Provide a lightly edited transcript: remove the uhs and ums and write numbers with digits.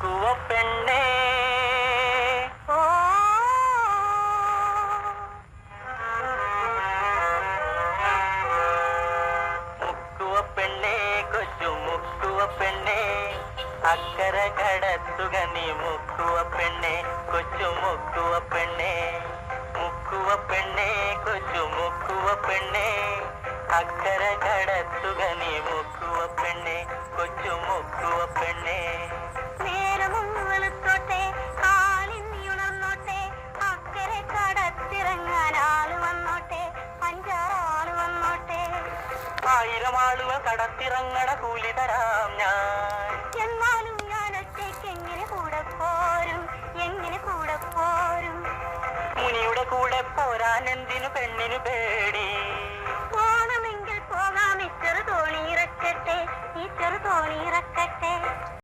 മുക്കുവ പെണ്ണേ മുക്കുവ പെണ്ണേ കൊച്ചു മുക്കുവ പെണ്ണേ അക്കര കടത്തുക നീ മുക്കുവ പെണ്ണേ കൊച്ചു മുക്കുവ പെണ്ണേ മുക്കുവ പെണ്ണേ കൊച്ചു മുക്കുവ പെണ്ണേ അക്കര കടത്തുക നീ മുക്കുവ പെണ്ണേ കൊച്ചു മുക്കുവ പെണ്ണേ നേരവും വെളുത്തോട്ടെ കാലിന്നിയുണർന്നോട്ടെ അക്കരെ കടത്തിറങ്ങാൻ ആള് വന്നോട്ടെ 5-6 ആള് വന്നോട്ടെ 1000 ആളുകൾ കടത്തിറങ്ങണ കൂലി തരാം ഞാൻ എന്നാലും ഞാൻ ഒറ്റയ്ക്ക് എങ്ങനെ കൂടെ പോരും മുനിയുടെ കൂടെ പോരാൻ എന്തിനു പെണ്ണിനു പേടി